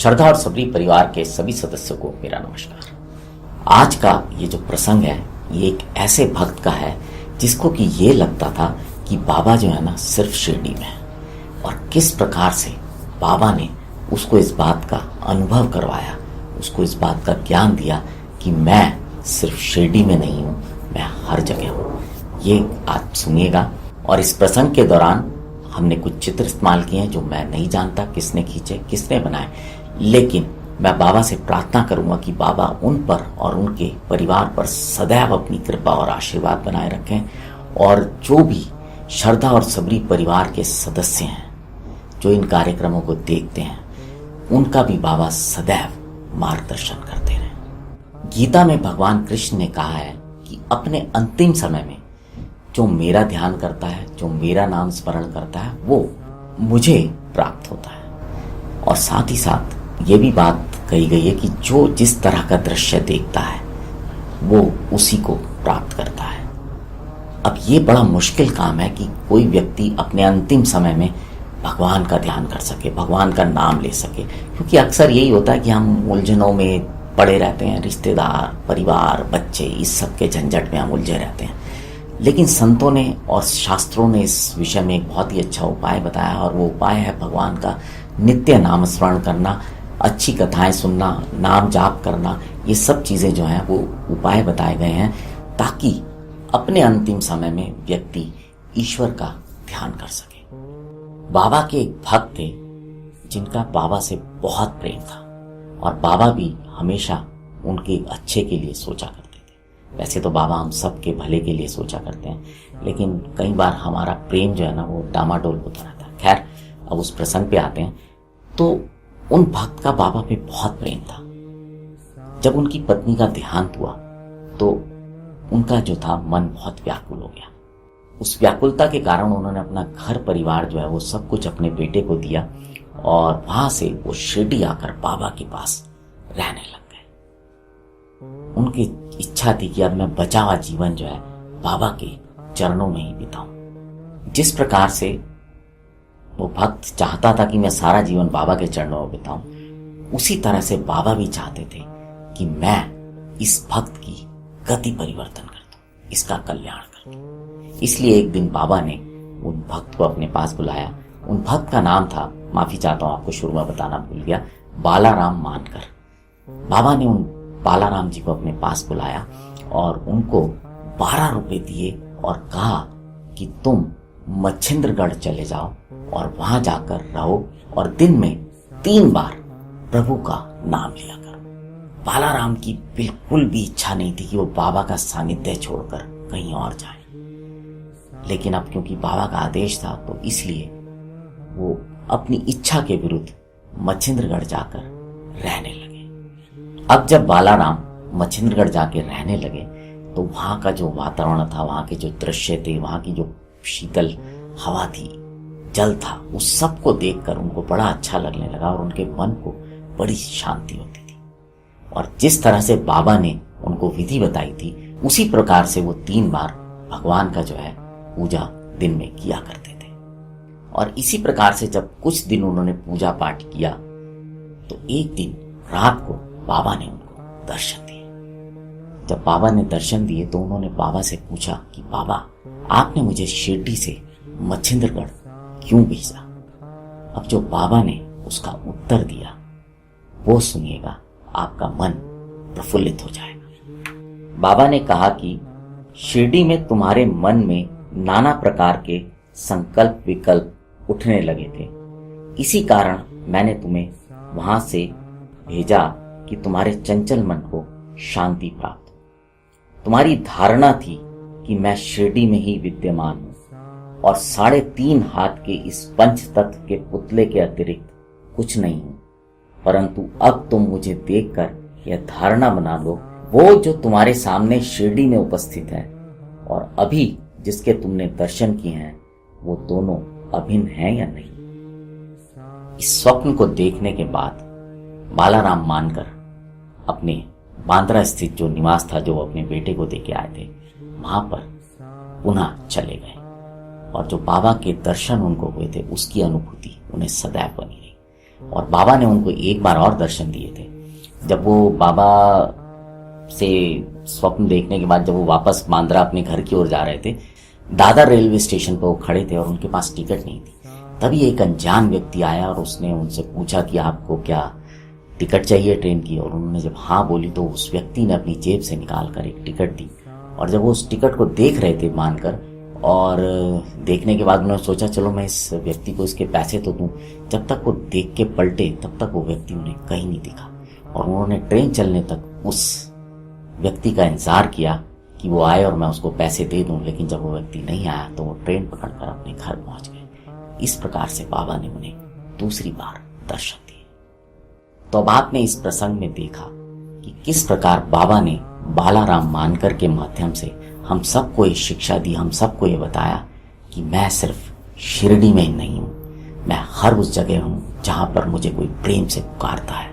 श्रद्धा और सबरी परिवार के सभी सदस्यों को मेरा नमस्कार। आज का ये जो प्रसंग है ये एक ऐसे भक्त का है जिसको कि ये लगता था कि बाबा जो है ना सिर्फ शिरडी में है, और किस प्रकार से बाबा ने उसको इस बात का अनुभव करवाया, उसको इस बात का ज्ञान दिया कि मैं सिर्फ शिरडी में नहीं हूँ, मैं हर जगह हूँ। ये आज सुनिएगा। और इस प्रसंग के दौरान हमने कुछ चित्र इस्तेमाल किए हैं जो मैं नहीं जानता किसने खींचे, किसने बनाए, लेकिन मैं बाबा से प्रार्थना करूंगा कि बाबा उन पर और उनके परिवार पर सदैव अपनी कृपा और आशीर्वाद बनाए रखें, और जो भी श्रद्धा और सबरी परिवार के सदस्य हैं जो इन कार्यक्रमों को देखते हैं उनका भी बाबा सदैव मार्गदर्शन करते रहें। गीता में भगवान कृष्ण ने कहा है कि अपने अंतिम समय में जो मेरा ध्यान करता है, जो मेरा नाम स्मरण करता है, वो मुझे प्राप्त होता है। और साथ ही साथ ये भी बात कही गई है कि जो जिस तरह का दृश्य देखता है वो उसी को प्राप्त करता है। अब ये बड़ा मुश्किल काम है कि कोई व्यक्ति अपने अंतिम समय में भगवान का ध्यान कर सके, भगवान का नाम ले सके, क्योंकि अक्सर यही होता है कि हम उलझनों में पड़े रहते हैं, रिश्तेदार, परिवार, बच्चे, इस सब के झंझट में हम उलझे रहते हैं। लेकिन संतों ने और शास्त्रों ने इस विषय में एक बहुत ही अच्छा उपाय बताया, और वो उपाय है भगवान का नित्य नाम स्मरण करना, अच्छी कथाएं सुनना, नाम जाप करना। ये सब चीज़ें जो हैं वो उपाय बताए गए हैं ताकि अपने अंतिम समय में व्यक्ति ईश्वर का ध्यान कर सके। बाबा के एक भक्त थे जिनका बाबा से बहुत प्रेम था, और बाबा भी हमेशा उनके अच्छे के लिए सोचा करते थे। वैसे तो बाबा हम सब के भले के लिए सोचा करते हैं, लेकिन कई बार हमारा प्रेम जो है ना वो डामाडोल होता रहता है। खैर, अब उस प्रसंग पे आते हैं। तो उन भक्त का बाबा पे बहुत प्रेम था। जब उनकी पत्नी का देहांत हुआ तो उनका जो था मन बहुत व्याकुल हो गया। उस व्याकुलता के कारण उन्होंने अपना घर परिवार जो है वो सब कुछ अपने बेटे को दिया, और वहां से वो शिरडी आकर बाबा के पास रहने लग गए। उनकी इच्छा थी कि अब मैं बचा हुआ जीवन जो है बाबा के चरणों में ही बिताऊं। जिस प्रकार से वो भक्त चाहता था कि मैं सारा जीवन बाबा के चरणों में बिताऊं, उसी तरह से बाबा भी चाहते थे कि मैं इस भक्त की गति परिवर्तन कर दूं, इसका कल्याण कर दूं। इसलिए एक दिन बाबा ने उन भक्त को अपने पास बुलाया। उन भक्त का नाम था, माफी चाहता हूं आपको शुरू में बताना भूल गया, बालाराम मानकर। बाबा ने उन बालाराम जी को अपने पास बुलाया और उनको 12 रुपए दिए और कहा कि तुम मच्छिंद्रगढ़ चले जाओ और वहां जाकर रहो, और दिन में 3 बार प्रभु का नाम लिया करो। बालाराम की बिल्कुल भी इच्छा नहीं थी कि वो बाबा का सानिध्य छोड़कर कहीं और जाए, लेकिन अब क्योंकि बाबा का आदेश था तो इसलिए वो अपनी इच्छा के विरुद्ध मच्छिंद्रगढ़ जाकर रहने लगे। अब जब बालाराम मच्छिंद्रगढ़ जाके रहने लगे तो वहां का जो वातावरण था, वहां के जो दृश्य थे, वहां की जो शीतल हवा थी, जल था, उस सब को देखकर उनको बड़ा अच्छा लगने लगा और उनके मन को बड़ी शांति होती थी। और जिस तरह से बाबा ने उनको विधि बताई थी उसी प्रकार से वो 3 बार भगवान का जो है पूजा दिन में किया करते थे। और इसी प्रकार से जब कुछ दिन उन्होंने पूजा पाठ किया तो एक दिन रात को बाबा ने उनको दर्शन दिए। जब बाबा ने दर्शन दिए तो उन्होंने बाबा से पूछा कि बाबा, आपने मुझे शिरडी से मच्छिंद्रगढ़ क्यों भेजा? अब जो बाबा ने उसका उत्तर दिया वो सुनिएगा, आपका मन प्रफुल्लित हो जाएगा। बाबा ने कहा कि शिरडी में तुम्हारे मन में नाना प्रकार के संकल्प विकल्प उठने लगे थे, इसी कारण मैंने तुम्हें वहां से भेजा कि तुम्हारे चंचल मन को शांति प्राप्त हो। तुम्हारी धारणा थी कि मैं शिरडी में ही विद्यमान हूं और 3.5 हाथ के इस पंच तत्व के पुतले के अतिरिक्त कुछ नहीं हूं, परंतु अब तुम मुझे देखकर यह धारणा बना लो, वो जो तुम्हारे सामने शिरडी में उपस्थित है और अभी जिसके तुमने दर्शन किए हैं वो दोनों अभिन्न हैं या नहीं। इस स्वप्न को देखने के बाद बालाराम मानकर अपने बांद्रा स्थित जो निवास था, जो अपने बेटे को देके आए थे, वहां पर पुनः चले गए, और जो बाबा के दर्शन उनको हुए थे उसकी अनुभूति उन्हें सदैव बनी रही। और बाबा ने उनको एक बार और दर्शन दिए थे। जब वो बाबा से स्वप्न देखने के बाद जब वो वापस बांद्रा अपने घर की ओर जा रहे थे, दादर रेलवे स्टेशन पर वो खड़े थे और उनके पास टिकट नहीं थी। तभी एक अनजान व्यक्ति आया और उसने उनसे पूछा कि आपको क्या टिकट चाहिए ट्रेन की, और उन्होंने जब हाँ बोली तो उस व्यक्ति ने अपनी जेब से निकाल कर एक टिकट दी। और जब वो उस टिकट को देख रहे थे मानकर, और देखने के बाद उन्होंने सोचा चलो मैं इस व्यक्ति को इसके पैसे तो दूं, जब तक वो देख के पलटे तब तक वो व्यक्ति उन्हें कहीं नहीं दिखा। और उन्होंने ट्रेन चलने तक उस व्यक्ति का इंतजार किया कि वो आए और मैं उसको पैसे दे दूं, लेकिन जब वो व्यक्ति नहीं आया तो वो ट्रेन पकड़कर अपने घर पहुंच गए। इस प्रकार से बाबा ने उन्हें दूसरी बार दर्शन दिए। तो अब आपने इस प्रसंग में देखा कि किस प्रकार बाबा ने बालाराम मानकर के माध्यम से हम सबको ये शिक्षा दी, हम सबको ये बताया कि मैं सिर्फ शिरडी में ही नहीं हूं, मैं हर उस जगह हूं जहां पर मुझे कोई प्रेम से पुकारता है,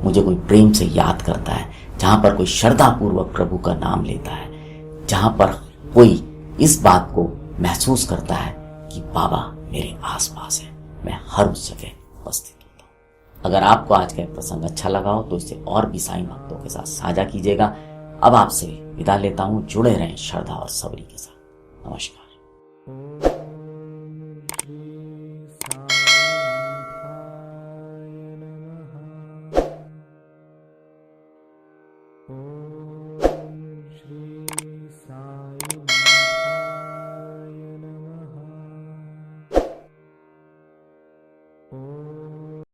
मुझे कोई प्रेम से याद करता है, जहां पर कोई श्रद्धा पूर्वक प्रभु का नाम लेता है, जहां पर कोई इस बात को महसूस करता है कि बाबा मेरे आसपास है, मैं हर उस जगह उपस्थित होता हूं। अगर आपको आज का प्रसंग अच्छा लगा हो तो इसे और भी साईं भक्तों के साथ साझा कीजिएगा। अब आपसे विदा लेता हूं, जुड़े रहें श्रद्धा और सबरी के साथ। नमस्कार। Oh